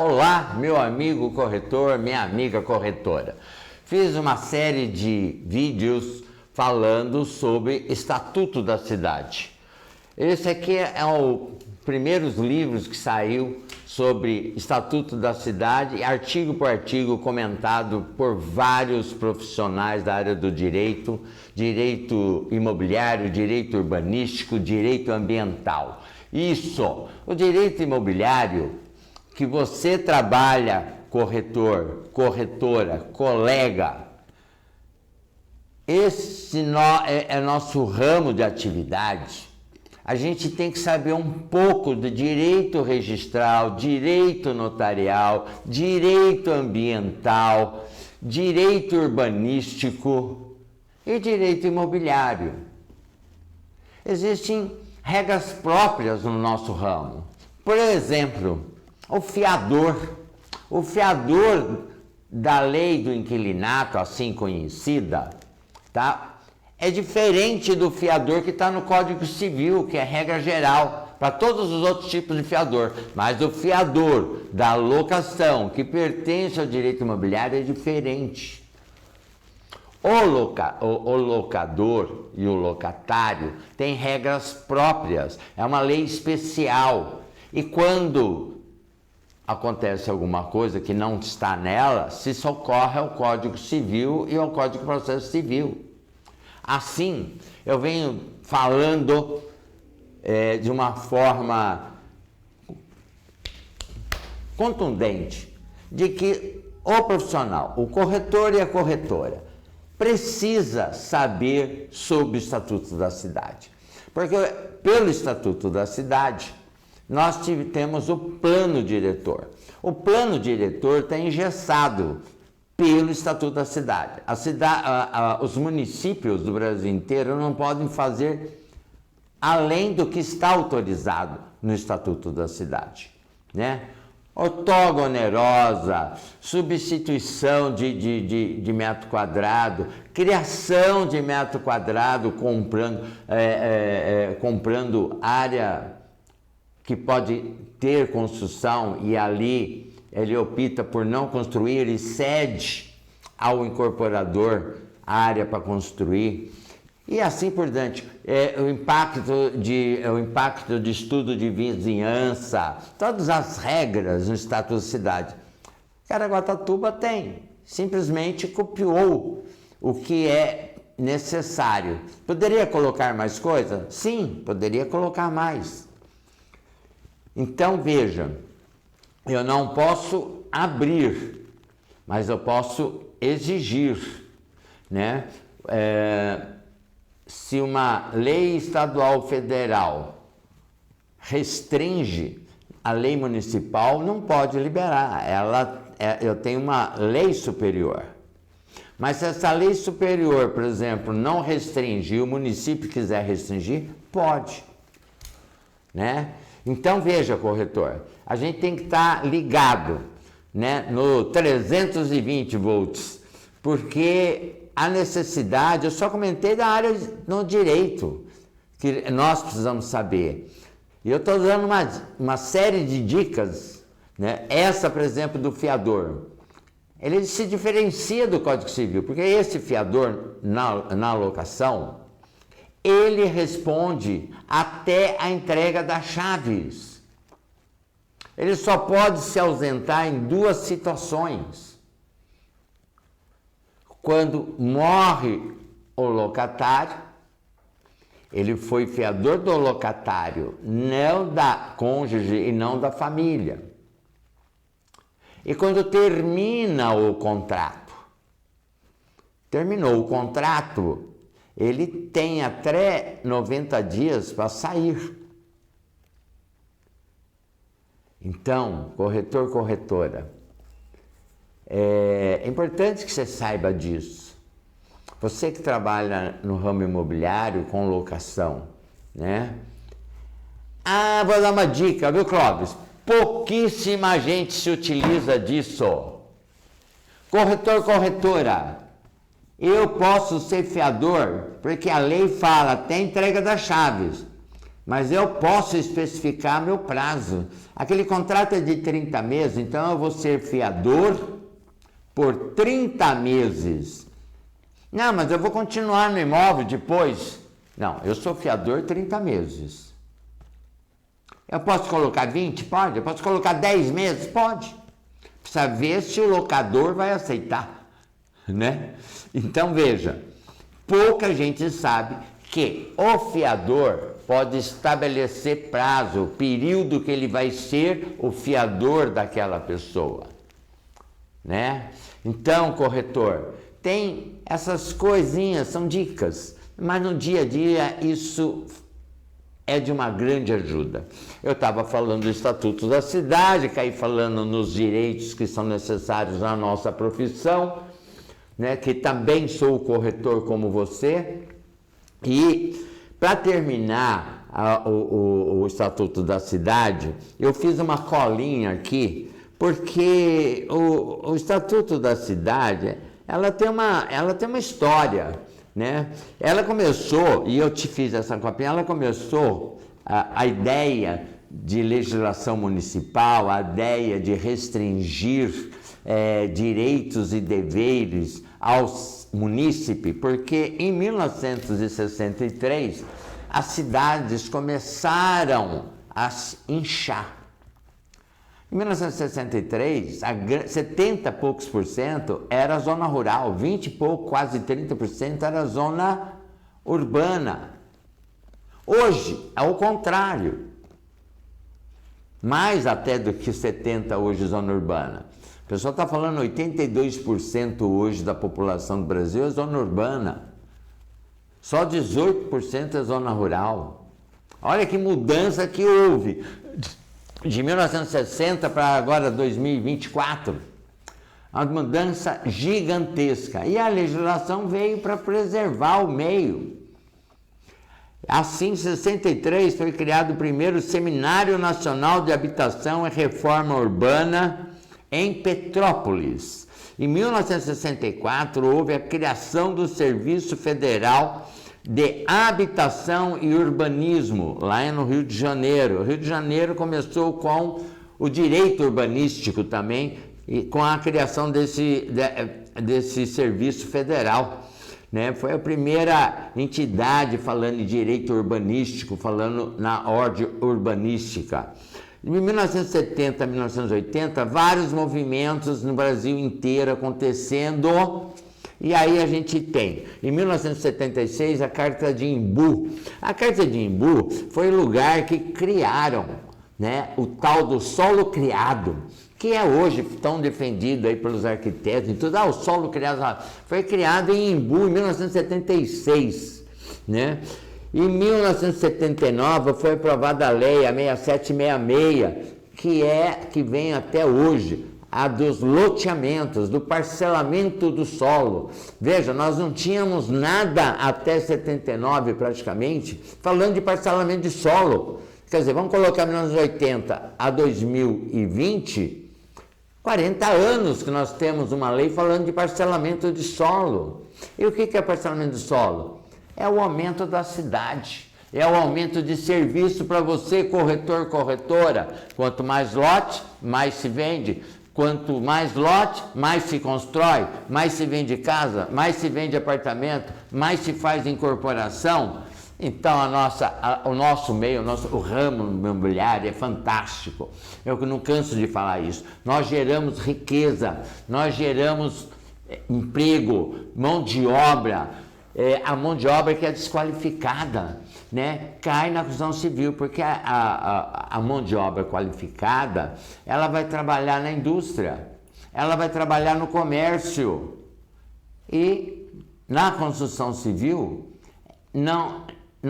Olá, meu amigo corretor, minha amiga corretora. Fiz uma série de vídeos falando sobre Estatuto da Cidade. Esse aqui é o primeiros livros que saiu sobre Estatuto da Cidade, artigo por artigo, comentado por vários profissionais da área do direito, direito imobiliário, direito urbanístico, direito ambiental. Isso, o direito imobiliário que você trabalha, corretor, corretora, colega, esse é nosso ramo de atividade. A gente tem que saber um pouco do direito registral, direito notarial, direito ambiental, direito urbanístico e direito imobiliário. Existem regras próprias no nosso ramo. Por exemplo, o fiador da lei do inquilinato, assim conhecida, tá? É diferente do fiador que está no Código Civil, que é regra geral para todos os outros tipos de fiador. Mas o fiador da locação, que pertence ao direito imobiliário, é diferente. O locador e o locatário têm regras próprias, é uma lei especial. E quando acontece alguma coisa que não está nela, se socorre ao Código Civil e ao Código de Processo Civil. Assim, eu venho falando de uma forma contundente de que o profissional, o corretor e a corretora, precisa saber sobre o Estatuto da Cidade. Porque pelo Estatuto da Cidade, nós temos o plano diretor. O plano diretor está engessado pelo Estatuto da Cidade. Os municípios do Brasil inteiro não podem fazer além do que está autorizado no Estatuto da Cidade, né? Outorga onerosa, substituição de metro quadrado, criação de metro quadrado comprando área que pode ter construção e ali ele opta por não construir e cede ao incorporador a área para construir. E assim por diante. O impacto de estudo de vizinhança, todas as regras no Estatuto da Cidade. Caraguatatuba tem, simplesmente copiou o que é necessário. Poderia colocar mais coisa? Sim, poderia colocar mais. Então, veja, eu não posso abrir, mas eu posso exigir, né? Se uma lei estadual federal restringe, a lei municipal não pode liberar. Eu tenho uma lei superior. Mas se essa lei superior, por exemplo, não restringe e o município quiser restringir, pode, né? Então, veja, corretor, a gente tem que estar ligado, né, no 320 volts, porque a necessidade, eu só comentei da área no direito, que nós precisamos saber. E eu estou dando uma série de dicas, né? Essa, por exemplo, do fiador. Ele se diferencia do Código Civil, porque esse fiador, na locação, ele responde até a entrega das chaves. Ele só pode se ausentar em duas situações. Quando morre o locatário, ele foi fiador do locatário, não da cônjuge e não da família. E quando termina o contrato, terminou o contrato, ele tem até 90 dias para sair. Então, corretor, corretora, é importante que você saiba disso. Você que trabalha no ramo imobiliário com locação, né? Vou dar uma dica, viu, Clóvis? Pouquíssima gente se utiliza disso. Corretor, corretora, eu posso ser fiador porque a lei fala até entrega das chaves. mas eu posso especificar meu prazo. Aquele contrato é de 30 meses, então eu vou ser fiador por 30 meses. Não, mas eu vou continuar no imóvel depois. Não, eu sou fiador 30 meses. Eu posso colocar 20? Pode. Eu posso colocar 10 meses? Pode. Precisa ver se o locador vai aceitar, né? Então, veja, pouca gente sabe que o fiador pode estabelecer prazo, o período que ele vai ser o fiador daquela pessoa, né? Então, corretor, tem essas coisinhas, são dicas, mas no dia a dia isso é de uma grande ajuda. Eu estava falando do Estatuto da Cidade, caí falando nos direitos que são necessários na nossa profissão, né, que também sou corretor como você. E para terminar o Estatuto da Cidade, eu fiz uma colinha aqui, porque o Estatuto da Cidade, ela tem uma história, né? Ela começou, e eu te fiz essa copinha, ela começou a ideia de legislação municipal, a ideia de restringir direitos e deveres aos munícipes, porque em 1963 as cidades começaram a se inchar. Em 1963, 70 e poucos por cento era zona rural, 20 e pouco, quase 30% era zona urbana. Hoje é o contrário, mais até do que 70% hoje zona urbana. O pessoal está falando 82% hoje da população do Brasil é zona urbana, só 18% é zona rural. Olha que mudança que houve de 1960 para agora 2024, uma mudança gigantesca. E a legislação veio para preservar o meio. Assim, em 63 foi criado o primeiro Seminário Nacional de Habitação e Reforma Urbana em Petrópolis. Em 1964 houve a criação do Serviço Federal de Habitação e Urbanismo, lá no Rio de Janeiro. O Rio de Janeiro começou com o direito urbanístico também, e com a criação desse serviço federal, né? Foi a primeira entidade falando de direito urbanístico, falando na ordem urbanística. Em 1970 a 1980, vários movimentos no Brasil inteiro acontecendo. E aí a gente tem, em 1976, a Carta de Embu. A Carta de Embu foi o lugar que criaram, né, o tal do solo criado, que é hoje tão defendido aí pelos arquitetos e tudo. O solo criado foi criado em Embu em 1976, né? Em 1979 foi aprovada a lei, a 6766, que vem até hoje, a dos loteamentos, do parcelamento do solo. Veja, nós não tínhamos nada até 79 praticamente, falando de parcelamento de solo. Quer dizer, vamos colocar 1980 a 2020, 40 anos que nós temos uma lei falando de parcelamento de solo. E o que é parcelamento de solo? É o aumento da cidade, é o aumento de serviço para você, corretor, corretora. Quanto mais lote, mais se vende. Quanto mais lote, mais se constrói, mais se vende casa, mais se vende apartamento, mais se faz incorporação. Então o nosso meio, o ramo imobiliário é fantástico. Eu não canso de falar isso. Nós geramos riqueza, nós geramos emprego, mão de obra. A mão de obra que é desqualificada, né, cai na construção civil, porque a mão de obra qualificada, ela vai trabalhar na indústria, ela vai trabalhar no comércio, e na construção civil não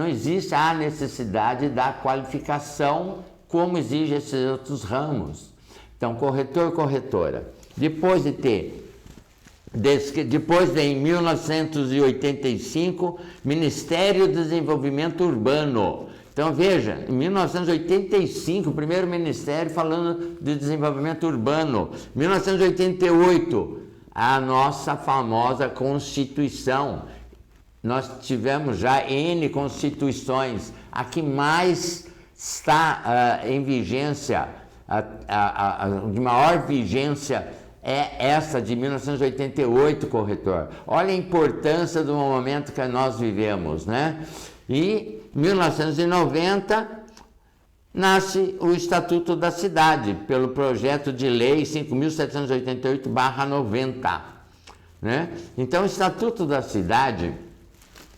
existe a necessidade da qualificação como exige esses outros ramos. Então, corretor, corretora, depois em 1985, Ministério do Desenvolvimento Urbano. Então veja, em 1985, o primeiro ministério falando de desenvolvimento urbano. 1988, a nossa famosa Constituição. nós tivemos já N constituições. A que mais está em vigência, de maior vigência, é essa de 1988, corretor. Olha a importância do momento que nós vivemos, né? E 1990 nasce o Estatuto da Cidade, pelo projeto de lei 5.788/90, né? Então, o Estatuto da Cidade,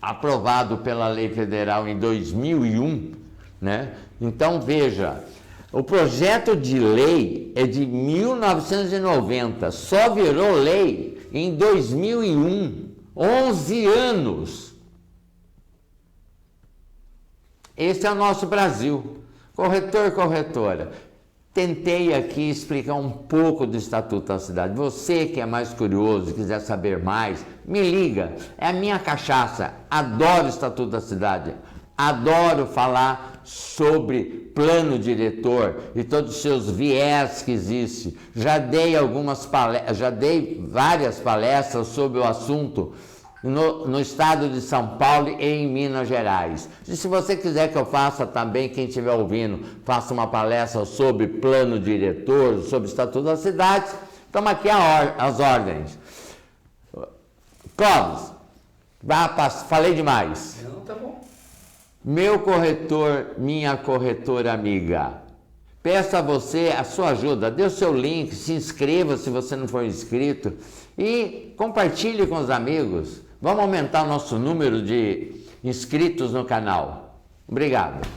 aprovado pela Lei Federal em 2001, né? Então, veja, o projeto de lei é de 1990, só virou lei em 2001, 11 anos. Esse é o nosso Brasil. Corretor, corretora, tentei aqui explicar um pouco do Estatuto da Cidade. Você que é mais curioso, quiser saber mais, me liga. É a minha cachaça. Adoro o Estatuto da Cidade. Adoro falar sobre plano diretor e todos os seus viés que existem. Já dei várias palestras sobre o assunto no estado de São Paulo e em Minas Gerais. E se você quiser que eu faça também, quem estiver ouvindo, faça uma palestra sobre plano diretor, sobre o Estatuto da Cidade, estamos aqui às ordens. Clóvis, falei demais. Não, tá bom. Meu corretor, minha corretora amiga, peço a você a sua ajuda, dê o seu link, se inscreva se você não for inscrito e compartilhe com os amigos. Vamos aumentar o nosso número de inscritos no canal. Obrigado.